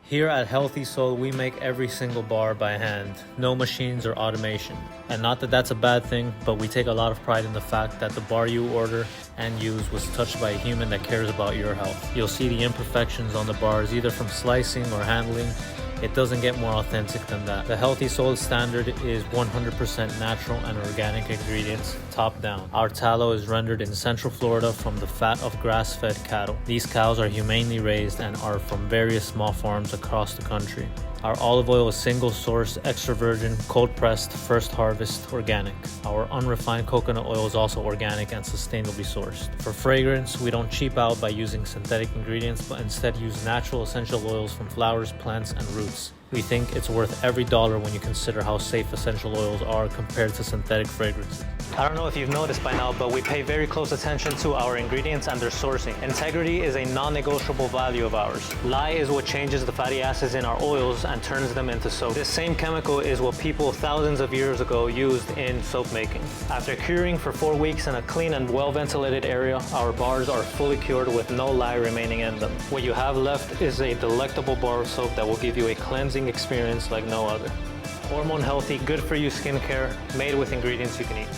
Here at Healthy Soul, we make every single bar by hand, no machines or automation. And not that that's a bad thing, but we take a lot of pride in the fact that the bar you order and use was touched by a human that cares about your health. You'll see the imperfections on the bars, either from slicing or handling. It doesn't get more authentic than that. The Healthy Soul standard is 100% natural and organic ingredients, top down. Our tallow is rendered in Central Florida from the fat of grass-fed cattle. These cows are humanely raised and are from various small farms across the country. Our olive oil is single source, extra virgin, cold pressed, first harvest, organic. Our unrefined coconut oil is also organic and sustainably sourced. For fragrance, we don't cheap out by using synthetic ingredients, but instead use natural essential oils from flowers, plants, and roots. We think it's worth every dollar when you consider how safe essential oils are compared to synthetic fragrances. I don't know if you've noticed by now, but we pay very close attention to our ingredients and their sourcing. Integrity is a non-negotiable value of ours. Lye is what changes the fatty acids in our oils and turns them into soap. This same chemical is what people thousands of years ago used in soap making. After curing for 4 weeks in a clean and well-ventilated area, our bars are fully cured with no lye remaining in them. What you have left is a delectable bar of soap that will give you a cleansing experience like no other. Hormone healthy, good for you skincare, made with ingredients you can eat.